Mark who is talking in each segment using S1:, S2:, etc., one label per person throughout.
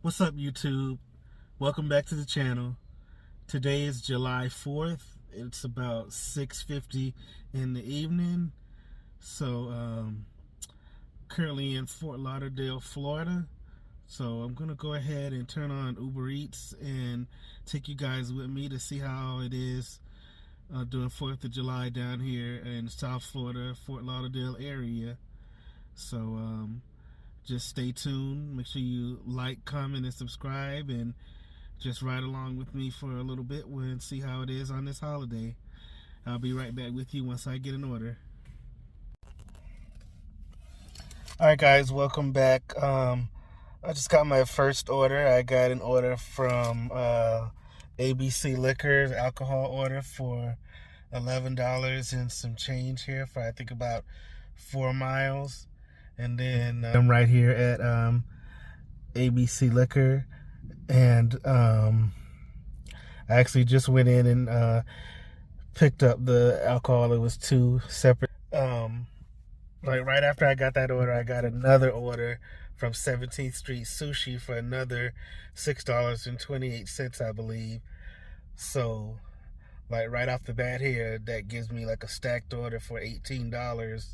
S1: What's up, YouTube? Welcome back to the channel. Today is July 4th. It's about 6:50 in the evening. So, currently in Fort Lauderdale, Florida. So I'm going to go ahead and turn on UberEats and take you guys with me to see how it is during 4th of July down here in South Florida, Fort Lauderdale area. So, just stay tuned. Make sure you like, comment, and subscribe, and just ride along with me for a little bit and see how it is on this holiday. I'll be right back with you once I get an order. Alright guys, welcome back. I just got my first order. I got an order from ABC Liquors, alcohol order for $11 and some change here for I think about 4 miles. And then I'm right here at ABC Liquor, and I actually just went in and picked up the alcohol. It was 2 separate. Like right after I got that order, I got another order from 17th Street Sushi for another $6.28, I believe. So, like right off the bat here, that gives me like a stacked order for $18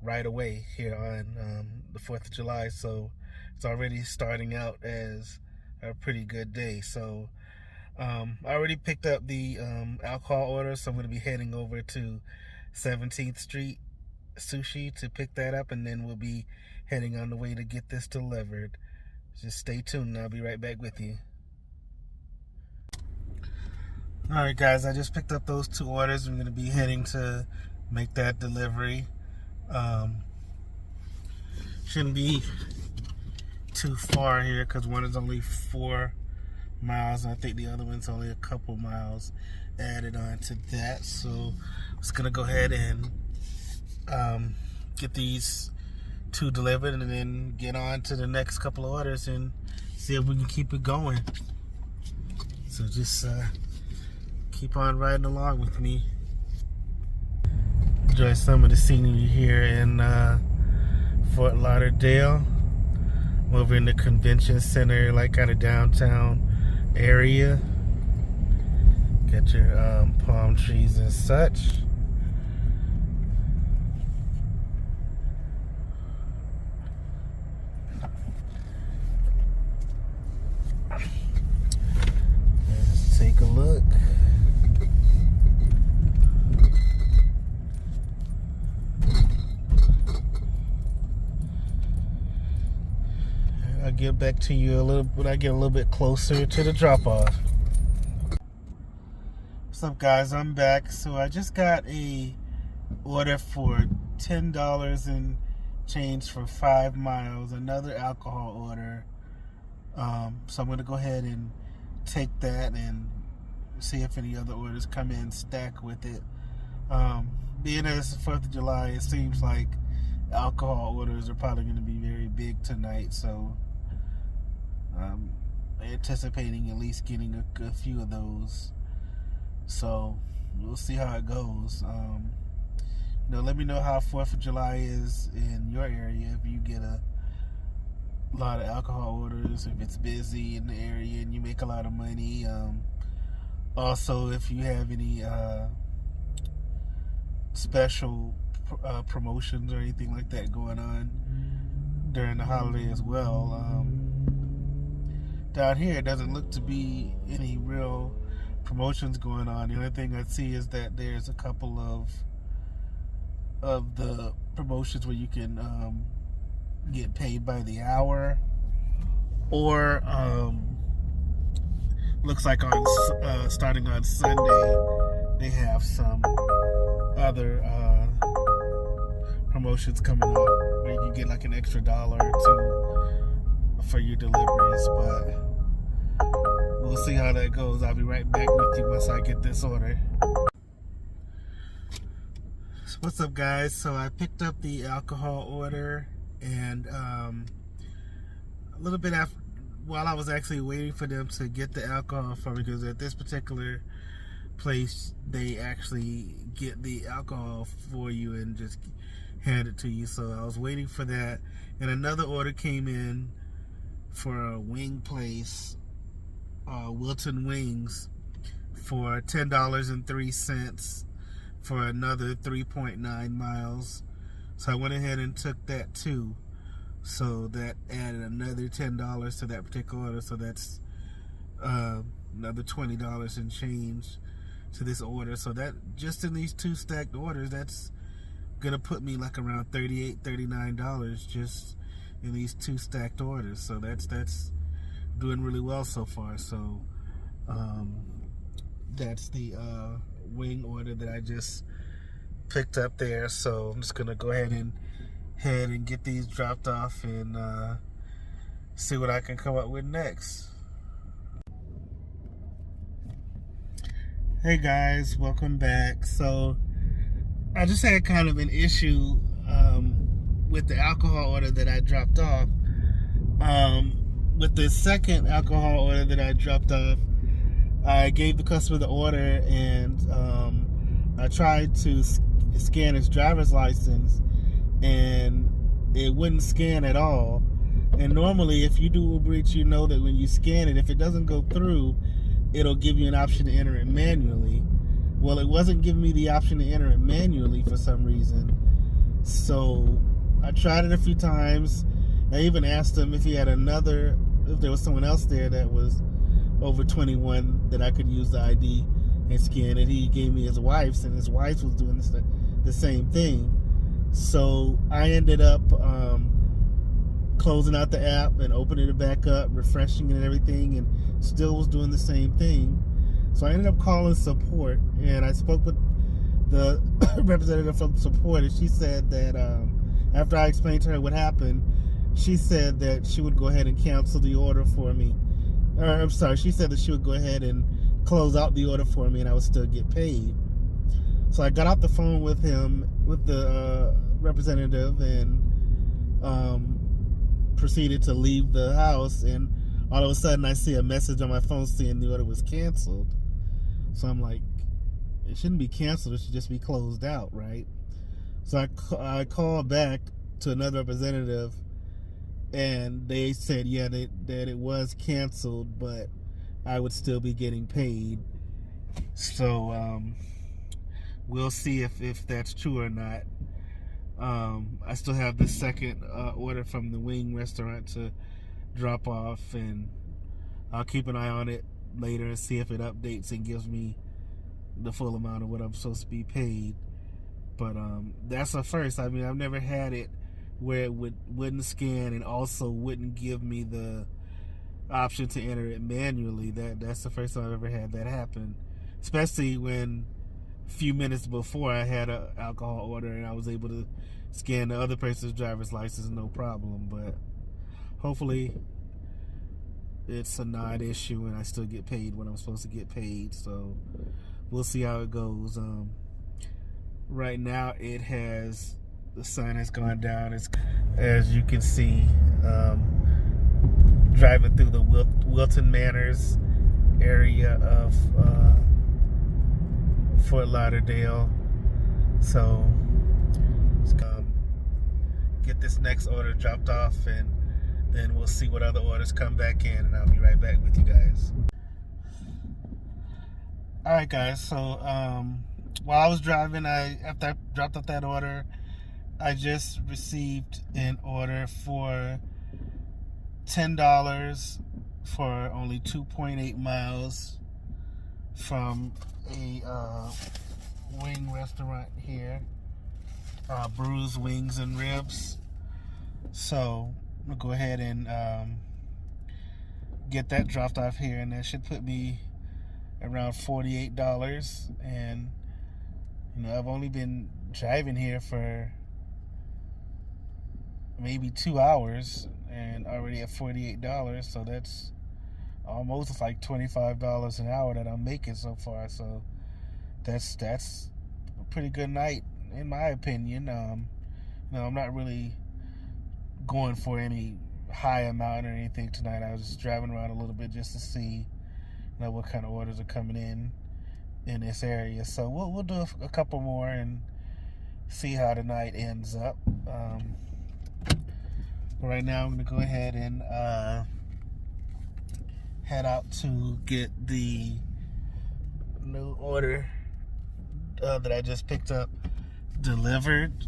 S1: right away here on the 4th of July. So it's already starting out as a pretty good day. So I already picked up the alcohol order, so I'm going to be heading over to 17th Street Sushi to pick that up, and then we'll be heading on the way to get this delivered. Just stay tuned and I'll be right back with you. Alright guys, I just picked up those 2 orders. I'm going to be heading to make that delivery. Shouldn't be too far here because one is only 4 miles, and I think the other one's only a couple miles added on to that. So I'm just gonna go ahead and get these 2 delivered and then get on to the next couple of orders and see if we can keep it going. So just keep on riding along with me. Enjoy some of the scenery here in Fort Lauderdale. I'm over in the convention center, like kind of downtown area. Got your palm trees and such. Let's take a look. I'll get back to you a little when I get a little bit closer to the drop-off. What's up guys, I'm back. So I just got a order for $10 and change for 5 miles, another alcohol order. So I'm going to go ahead and take that and see if any other orders come in stack with it. Being that it's the 4th of July, it seems like alcohol orders are probably going to be very big tonight, so I'm anticipating at least getting a few of those. So we'll see how it goes. Let me know how 4th of July is in your area, if you get a lot of alcohol orders, if it's busy in the area and you make a lot of money. Also, if you have any special promotions or anything like that going on during the holiday as well. Down here, it doesn't look to be any real promotions going on. The only thing I see is that there's a couple of the promotions where you can get paid by the hour, or looks like on starting on Sunday they have some other promotions coming up where you can get like an extra $1 or $2 for your deliveries. But we'll see how that goes. I'll be right back with you once I get this order. So what's up guys? So I picked up the alcohol order, and a little bit after, while I was actually waiting for them to get the alcohol for me, because at this particular place they actually get the alcohol for you and just hand it to you. So I was waiting for that, and another order came in for a wing place, Wilton Wings, for $10.03 for another 3.9 miles. So I went ahead and took that too. So that added another $10 to that particular order. So that's another $20 and change to this order. So that just in these two stacked orders, that's gonna put me like around $38-39 just in these two stacked orders. So that's doing really well so far. So that's the wing order that I just picked up there. So I'm just gonna go ahead and get these dropped off and see what I can come up with next. Hey guys, welcome back. So I just had kind of an issue with the alcohol order that I dropped off. With the second alcohol order that I dropped off, I gave the customer the order, and I tried to scan his driver's license, and it wouldn't scan at all. And normally, if you do UberEats, you know that when you scan it, if it doesn't go through, it'll give you an option to enter it manually. Well, it wasn't giving me the option to enter it manually for some reason. So I tried it a few times. I even asked him if he had if there was someone else there that was over 21 that I could use the ID and scan it. He gave me his wife's, and his wife was doing the same thing. So I ended up closing out the app and opening it back up, refreshing it and everything, and still was doing the same thing. So I ended up calling support, and I spoke with the representative from support, and she said that after I explained to her what happened, she said that she would go ahead and cancel the order for me. I'm sorry, she said that she would go ahead and close out the order for me, and I would still get paid. So I got off the phone with the representative, and proceeded to leave the house, and all of a sudden I see a message on my phone saying the order was canceled. So I'm like, it shouldn't be canceled, it should just be closed out, right? So I called back to another representative, and they said, yeah, that it was canceled, but I would still be getting paid. So we'll see if that's true or not. I still have the second order from the wing restaurant to drop off, and I'll keep an eye on it later and see if it updates and gives me the full amount of what I'm supposed to be paid. But that's a first. I mean, I've never had it where it wouldn't scan and also wouldn't give me the option to enter it manually. That's the first time I've ever had that happen, especially when a few minutes before I had an alcohol order and I was able to scan the other person's driver's license no problem. But hopefully it's a non-issue and I still get paid when I'm supposed to get paid. So we'll see how it goes. Right now the sun has gone down, as you can see. Driving through the Wilton Manors area of Fort Lauderdale. So let's get this next order dropped off, and then we'll see what other orders come back in, and I'll be right back with you guys. Alright guys, so while I was driving, after I dropped off that order, I just received an order for $10 for only 2.8 miles from a wing restaurant here, Bruised Wings and Ribs. So I'm gonna go ahead and get that dropped off here, and that should put me around $48. And you know, I've only been driving here for maybe 2 hours and already at $48, so that's almost like $25 an hour that I'm making so far. So that's a pretty good night in my opinion. You know, I'm not really going for any high amount or anything tonight. I was just driving around a little bit just to see, you know, what kind of orders are coming in this area. So we'll do a couple more and see how the night ends up. Right now I'm gonna go ahead and head out to get the new order that I just picked up delivered.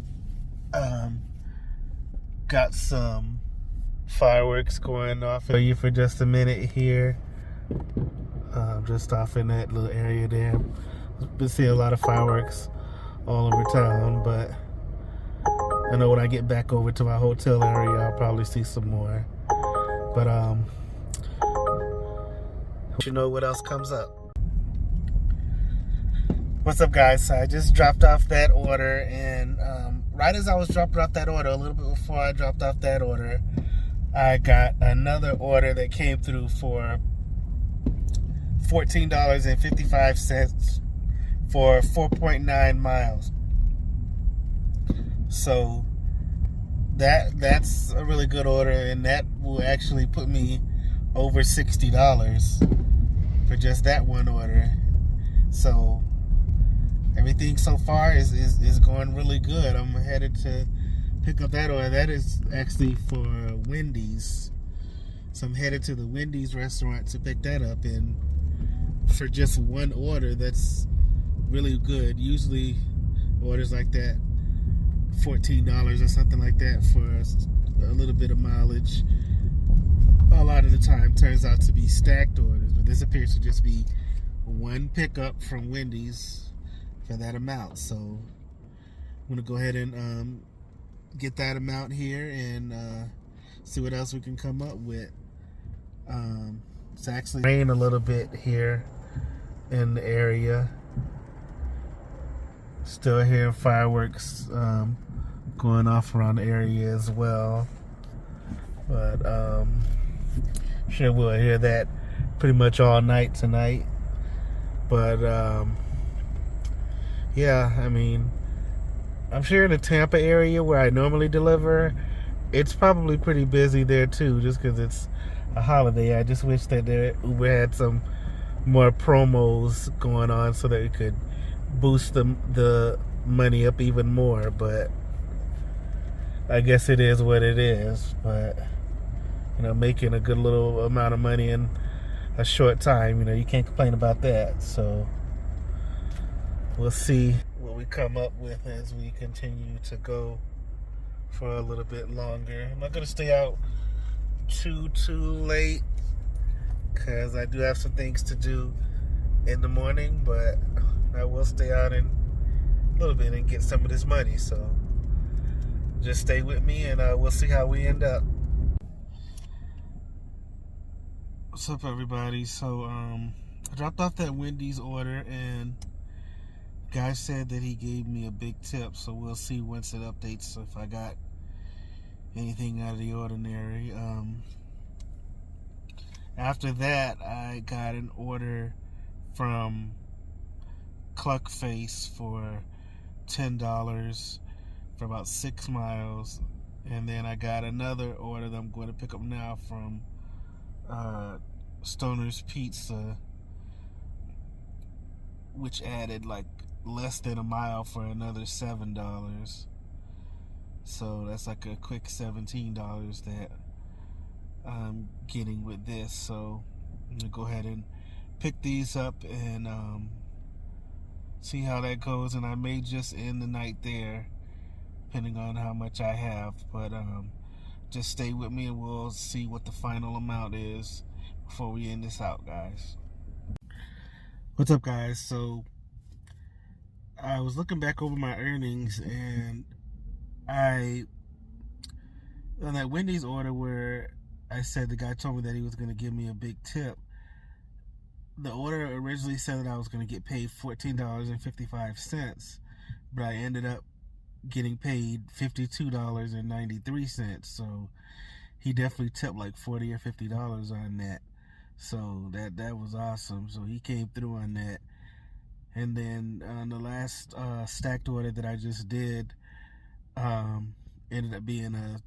S1: Got some fireworks going off. Show you for just a minute here. Just off in that little area there. Been seeing a lot of fireworks all over town, but I know when I get back over to my hotel area, I'll probably see some more. But you know what else comes up. What's up, guys? So I just dropped off that order, and right as I was dropping off that order, a little bit before I dropped off that order, I got another order that came through for $14.55 for 4.9 miles. So that's a really good order, and that will actually put me over $60 for just that one order. So everything so far is going really good. I'm headed to pick up that order. That is actually for Wendy's. So I'm headed to the Wendy's restaurant to pick that up, and for just one order, that's really good. Usually orders like that, $14 or something like that for a little bit of mileage, a lot of the time turns out to be stacked orders, but this appears to just be one pickup from Wendy's for that amount. So I'm gonna go ahead and get that amount here and see what else we can come up with. It's actually rained a little bit here in the area. Still hearing fireworks going off around the area as well, but sure we'll hear that pretty much all night tonight. But yeah, I mean, I'm sure in the Tampa area where I normally deliver, it's probably pretty busy there too, just because it's a holiday. I just wish that Uber had some more promos going on so that it could boost the money up even more, but I guess it is what it is. But you know, making a good little amount of money in a short time, you know, you can't complain about that. So we'll see what we come up with as we continue to go for a little bit longer. I'm not gonna stay out too late because I do have some things to do in the morning, but I will stay out in a little bit and get some of this money. So just stay with me, and we'll see how we end up. What's up, everybody? So I dropped off that Wendy's order, and the guy said that he gave me a big tip, so we'll see once it updates if I got anything out of the ordinary. After that, I got an order from Cluckface for $10 for about 6 miles, and then I got another order that I'm going to pick up now from Stoner's Pizza, which added like less than a mile for another $7. So that's like a quick $17 that I'm getting with this. So I'm gonna go ahead and pick these up and see how that goes, and I may just end the night there depending on how much I have. But just stay with me and we'll see what the final amount is before we end this out, guys. What's up, guys? So I was looking back over my earnings, and on that Wendy's order where I said the guy told me that he was going to give me a big tip, the order originally said that I was going to get paid $14.55, but I ended up getting paid $52.93. So he definitely tipped like $40 or $50 on that. So that was awesome. So he came through on that. And then on the last stacked order that I just did, ended up being a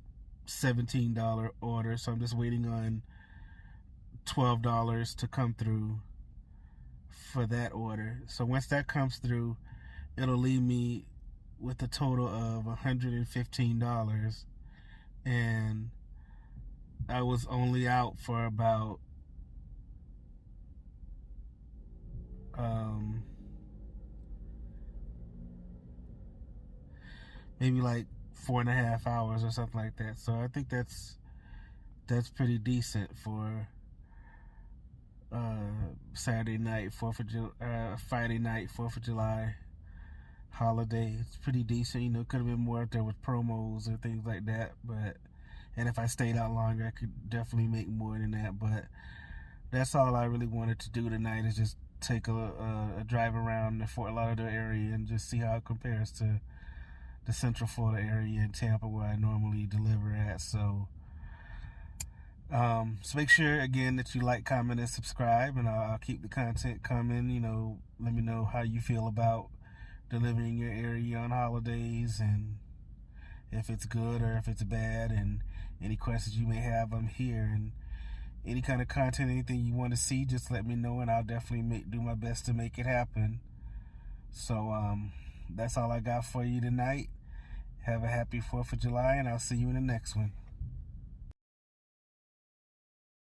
S1: $17 order. So I'm just waiting on $12 to come through for that order. So once that comes through, it'll leave me with a total of $115, and I was only out for about maybe like 4.5 hours or something like that. So I think that's pretty decent for Saturday night, Friday night, 4th of July holiday. It's pretty decent. You know, could have been more if there was promos or things like that. And if I stayed out longer, I could definitely make more than that. But that's all I really wanted to do tonight, is just take a drive around the Fort Lauderdale area and just see how it compares to the Central Florida area in Tampa, where I normally deliver at. So make sure again that you like, comment, and subscribe, and I'll keep the content coming. You know, let me know how you feel about delivering in your area on holidays, and if it's good or if it's bad, and any questions you may have, I'm here. And any kind of content, anything you want to see, just let me know, and I'll definitely do my best to make it happen. So that's all I got for you tonight. Have a happy 4th of July, and I'll see you in the next one.